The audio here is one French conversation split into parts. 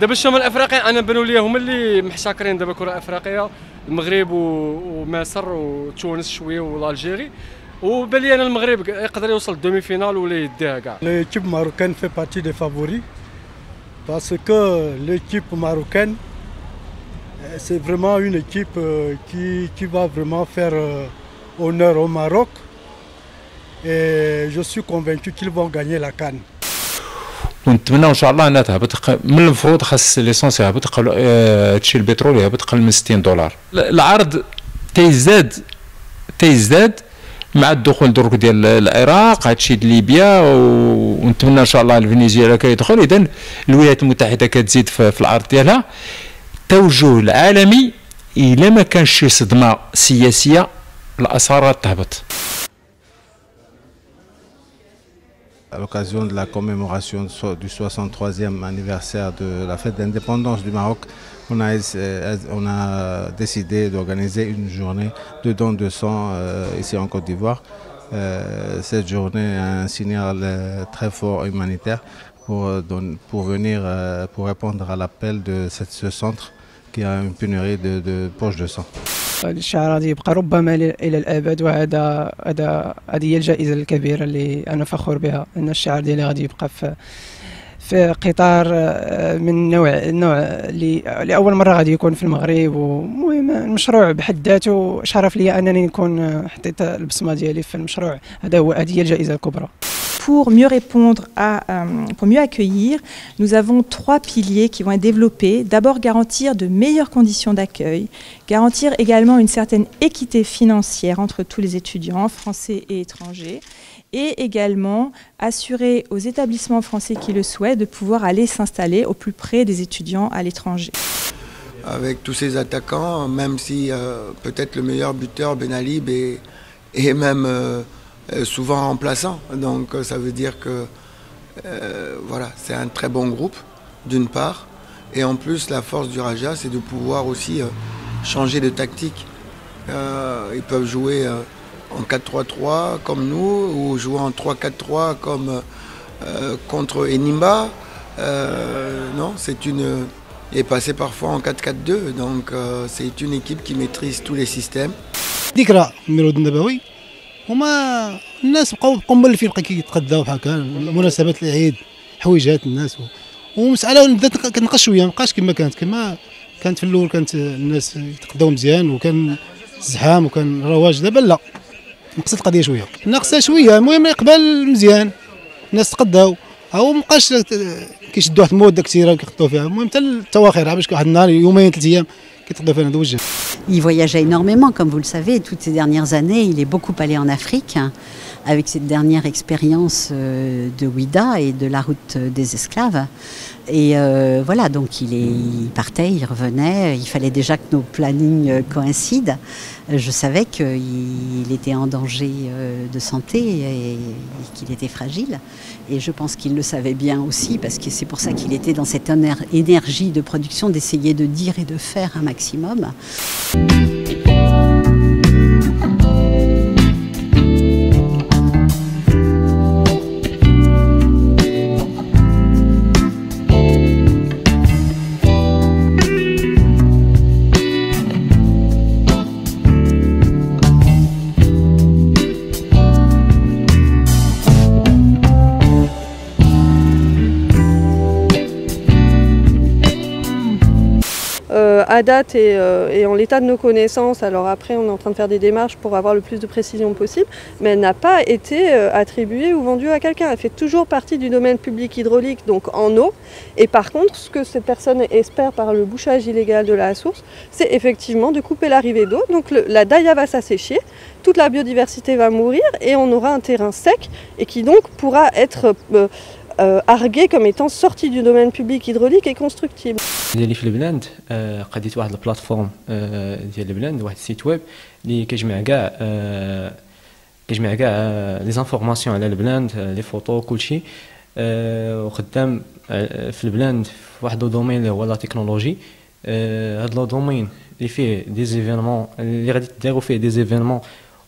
دابا الشمال الافريقي انا بانوا لي هما اللي محتكرين دابا الكره الافريقيه، المغرب ومصر وتونس شويه والجيري، وبان لي انا المغرب يقدر يوصل للدومي فينال ولا يديها كاع. L'équipe marocaine fait partie des favoris parce que l'équipe marocaine c'est vraiment une équipe qui va vraiment faire honneur au Maroc et je suis convaincu qu'ils vont gagner la CAN. ونتمنى ان شاء الله انها تهبط. من المفروض خاص ليسونس يهبط تشي البترول يهبط قل من $60. العرض تيزداد مع الدخول درك ديال العراق، هادشي ديال ليبيا، ونتمنى ان شاء الله الفنزويلا كيدخل. اذا الولايات المتحده كتزيد في العرض ديالها. التوجه العالمي الا ما كانش شي صدمه سياسيه الاسعار تهبط. À l'occasion de la commémoration du 63e anniversaire de la fête d'indépendance du Maroc, on a décidé d'organiser une journée de don de sang ici en Côte d'Ivoire. Cette journée est un signal très fort humanitaire pour venir pour répondre à l'appel de ce centre qui a une pénurie de poches de sang. الشعار غادي يبقى ربما الى الابد، هذه هي الجائزه الكبيره اللي انا فخور بها، ان الشعار ديالي غادي يبقى في قطار من النوع اللي لاول مره غادي يكون في المغرب. ومهم المشروع بحد ذاته شرف لي انني نكون حطيت البصمه ديالي في المشروع. هذه هي الجائزه الكبرى. Pour mieux répondre pour mieux accueillir, nous avons 3 piliers qui vont être développés. D'abord, garantir de meilleures conditions d'accueil, garantir également une certaine équité financière entre tous les étudiants, français et étrangers, et également assurer aux établissements français qui le souhaitent de pouvoir aller s'installer au plus près des étudiants à l'étranger. Avec tous ces attaquants, même si peut-être le meilleur buteur Ben Ali est même souvent remplaçant, donc ça veut dire que voilà, c'est un très bon groupe d'une part, et en plus la force du Raja c'est de pouvoir aussi changer de tactique. Ils peuvent jouer en 4-3-3 comme nous, ou jouer en 3-4-3 comme contre Enimba. Non, et passer parfois en 4-4-2, donc c'est une équipe qui maîtrise tous les systèmes. هما الناس بقاو مولفين، بقى كيتقداو بحال هكا مناسبات العيد، حويجات الناس ومساله بدات كتنقص شويه، مابقاش كما كانت في الاول. كانت الناس يتقداو مزيان وكان الزحام وكان الرواج. دابا لا، نقصت القضيه شويه، ناقصه شويه. المهم قبل مزيان الناس تقداو، هاو مابقاش كيشدوا واحد المده كثيره كيقطعوا فيها. المهم حتى التواخر باش واحد النهار يومين 3 ايام. Il voyageait énormément, comme vous le savez, toutes ces dernières années. Il est beaucoup allé en Afrique, avec cette dernière expérience de Ouida et de la route des esclaves. Et voilà, donc il partait, il revenait. Il fallait déjà que nos plannings coïncident. Je savais qu'il était en danger de santé et qu'il était fragile. Et je pense qu'il le savait bien aussi, parce que c'est pour ça qu'il était dans cette énergie de production, d'essayer de dire et de faire un maximum. À date et en l'état de nos connaissances, alors après on est en train de faire des démarches pour avoir le plus de précision possible, mais elle n'a pas été attribuée ou vendue à quelqu'un. Elle fait toujours partie du domaine public hydraulique, donc en eau. Et par contre, ce que ces personnes espèrent par le bouchage illégal de la source, c'est effectivement de couper l'arrivée d'eau. Donc la daïa va s'assécher, toute la biodiversité va mourir et on aura un terrain sec et qui donc pourra être argué comme étant sorti du domaine public hydraulique et constructible. ديالي في البلاد قديت واحد البلاتفورم ديال البلاد، واحد السيت ويب اللي كيجمع كاع لي زانفورماسيون على البلاد، لي فوتو كلشي، وخدام في البلاد في واحد الدومين اللي هو لا تكنولوجي. هاد لو دومين اللي فيه دي زيفينمون اللي غادي ديروا فيه دي زيفينمون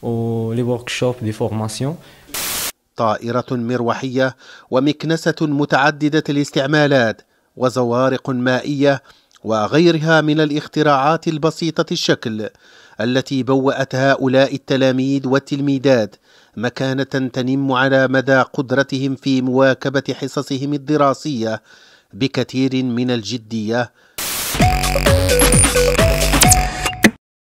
و لي وركشوب دي فورماسيون. طائرة مروحية ومكنسة متعددة الاستعمالات وزوارق مائية وغيرها من الاختراعات البسيطة الشكل التي بوأت هؤلاء التلاميذ والتلميذات مكانة تنم على مدى قدرتهم في مواكبة حصصهم الدراسية بكثير من الجدية